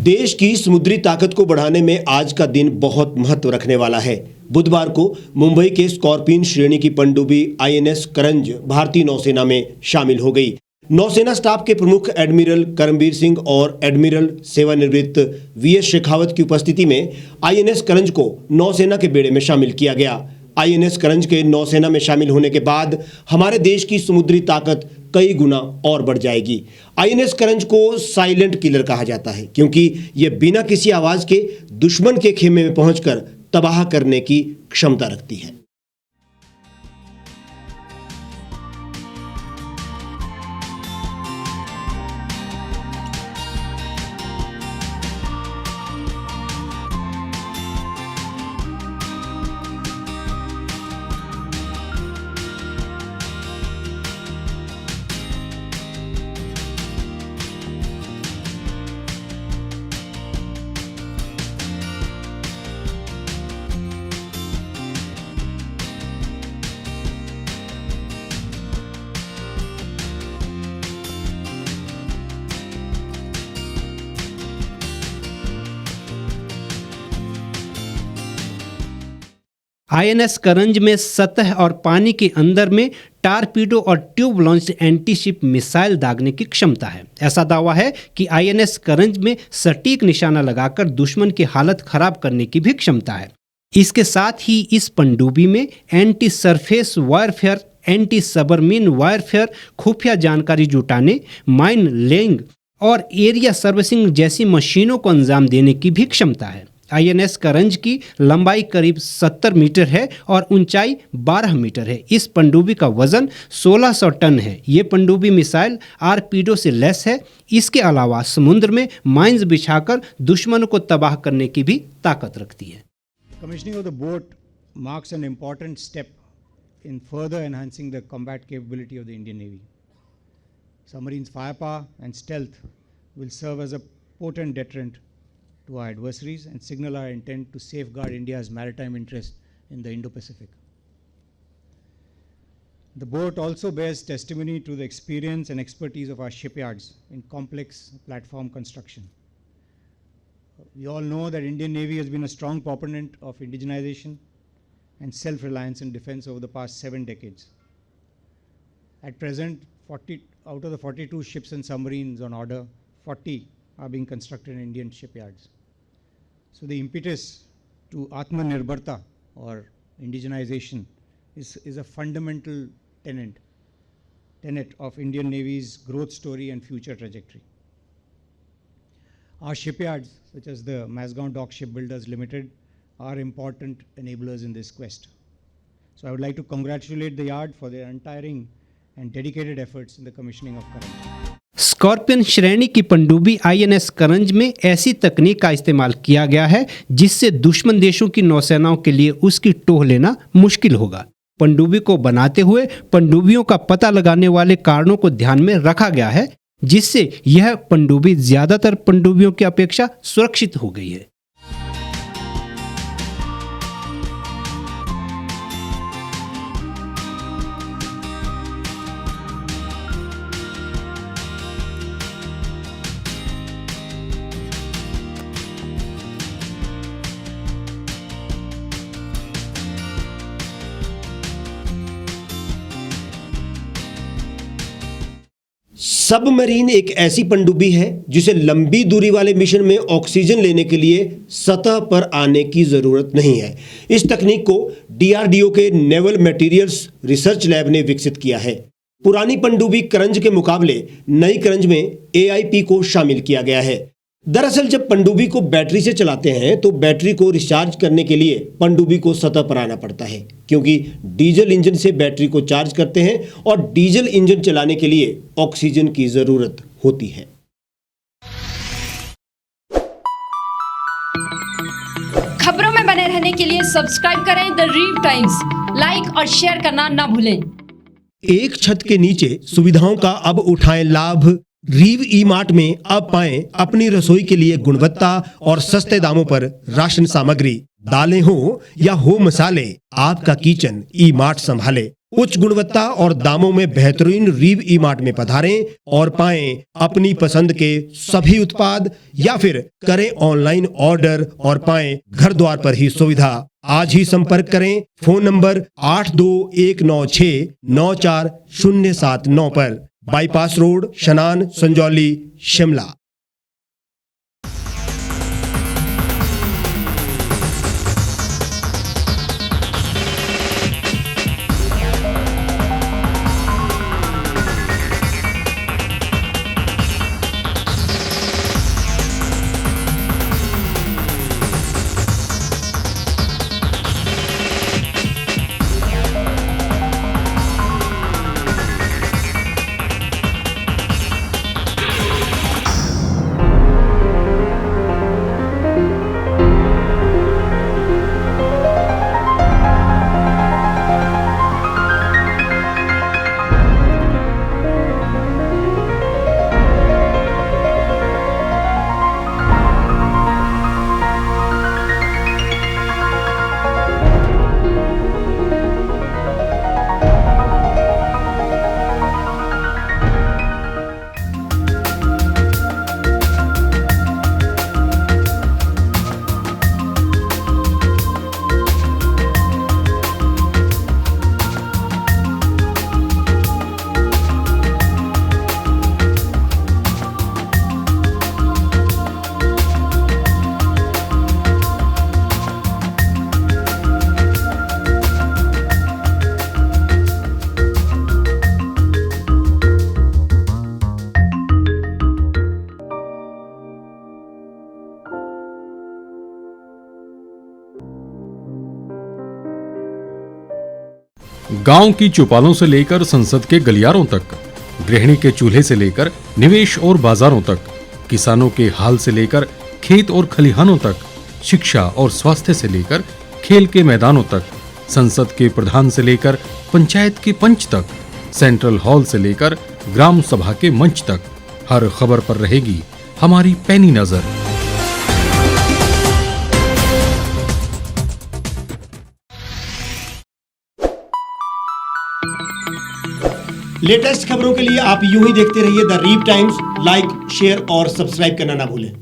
देश की समुद्री ताकत को बढ़ाने में आज का दिन बहुत महत्व रखने वाला है। बुधवार को मुंबई के स्कॉर्पियन श्रेणी की पनडुब्बी आईएनएस करंज भारतीय नौसेना में शामिल हो गई। नौसेना स्टाफ के प्रमुख एडमिरल करमबीर सिंह और एडमिरल सेवानिवृत्त वीएस शेखावत की उपस्थिति में आईएनएस करंज को नौसेना के बेड़े में शामिल किया गया। आईएनएस करंज के नौसेना में शामिल होने के बाद हमारे देश की समुद्री ताकत कई गुना और बढ़ जाएगी। आईएनएस करंज को साइलेंट किलर कहा जाता है क्योंकि यह बिना किसी आवाज के दुश्मन के खेमे में पहुंचकर तबाह करने की क्षमता रखती है। आईएनएस करंज में सतह और पानी के अंदर में टारपीडो और ट्यूब लॉन्च्ड एंटीशिप मिसाइल दागने की क्षमता है। ऐसा दावा है कि आईएनएस करंज में सटीक निशाना लगाकर दुश्मन की हालत खराब करने की भी क्षमता है। इसके साथ ही इस पनडुब्बी में एंटी सरफेस वायरफेयर, एंटी सबमरीन वायरफेयर, खुफिया जानकारी जुटाने, माइन लेइंग और एरिया सर्विसिंग जैसी मशीनों को अंजाम देने की भी क्षमता है। आईएनएस करंज की लंबाई करीब 70 मीटर है और ऊंचाई 12 मीटर है। इस पनडुब्बी का वजन 1600 टन है। ये पनडुब्बी मिसाइल आरपीडो से लैस है। इसके अलावा समुद्र में माइंस बिछाकर दुश्मनों को तबाह करने की भी ताकत रखती है। Commissioning of the boat marks an important step in further enhancing the combat capability of the Indian Navy. Submarines' firepower and stealth will serve as a potent deterrent to our adversaries and signal our intent to safeguard India's maritime interest in the Indo-Pacific. The boat also bears testimony to the experience and expertise of our shipyards in complex platform construction. We all know that Indian Navy has been a strong proponent of indigenization and self-reliance in defense over the past 7 decades. At present, 40 out of the 42 ships and submarines on order, 40 are being constructed in Indian shipyards. So the impetus to Atmanirbharta or indigenization is a fundamental tenet of Indian Navy's growth story and future trajectory. Our shipyards, such as the Mazagon Dock Shipbuilders Limited, are important enablers in this quest. So I would like to congratulate the yard for their untiring and dedicated efforts in the commissioning of Karanj. Scorpion श्रेणी की पनडुब्बी INS करंज में ऐसी तकनीक का इस्तेमाल किया गया है जिससे दुश्मन देशों की नौसेनाओं के लिए उसकी टोह लेना मुश्किल होगा। पनडुब्बी को बनाते हुए पनडुब्बियों का पता लगाने वाले कारणों को ध्यान में रखा गया है, जिससे यह पनडुब्बी ज्यादातर पनडुब्बियों की अपेक्षा सुरक्षित हो गई है। सबमरीन एक ऐसी पनडुब्बी है जिसे लंबी दूरी वाले मिशन में ऑक्सीजन लेने के लिए सतह पर आने की जरूरत नहीं है। इस तकनीक को डीआरडीओ के नेवल मटेरियल्स रिसर्च लैब ने विकसित किया है। पुरानी पनडुब्बी करंज के मुकाबले नई करंज में एआईपी को शामिल किया गया है। दरअसल जब पनडुब्बी को बैटरी से चलाते हैं तो बैटरी को रिचार्ज करने के लिए पनडुब्बी को सतह पर आना पड़ता है, क्योंकि डीजल इंजन से बैटरी को चार्ज करते हैं और डीजल इंजन चलाने के लिए ऑक्सीजन की जरूरत होती है। खबरों में बने रहने के लिए सब्सक्राइब करें द रीव टाइम्स, लाइक और शेयर करना ना भूलें। एक छत के नीचे सुविधाओं का अब उठाएं लाभ। रीव ई मार्ट में अब पाएं अपनी रसोई के लिए गुणवत्ता और सस्ते दामों पर राशन सामग्री। दालें हो या हो मसाले, आपका किचन ई मार्ट संभाले। उच्च गुणवत्ता और दामों में बेहतरीन रीव ई मार्ट में पधारें और पाएं अपनी पसंद के सभी उत्पाद, या फिर करें ऑनलाइन ऑर्डर और पाएं घर द्वार पर ही सुविधा। आज ही संपर्क करें फोन नंबर 8219694079 पर, बाईपास रोड, शनान, संजौली, शिमला। गांव की चौपालों से लेकर संसद के गलियारों तक, गृहिणी के चूल्हे से लेकर निवेश और बाजारों तक, किसानों के हाल से लेकर खेत और खलिहानों तक, शिक्षा और स्वास्थ्य से लेकर खेल के मैदानों तक, संसद के प्रधान से लेकर पंचायत के पंच तक, सेंट्रल हॉल से लेकर ग्राम सभा के मंच तक, हर खबर पर रहेगी हमारी पैनी नजर। लेटेस्ट खबरों के लिए आप यूं ही देखते रहिए द रीव टाइम्स। लाइक, शेयर और सब्सक्राइब करना ना भूलें।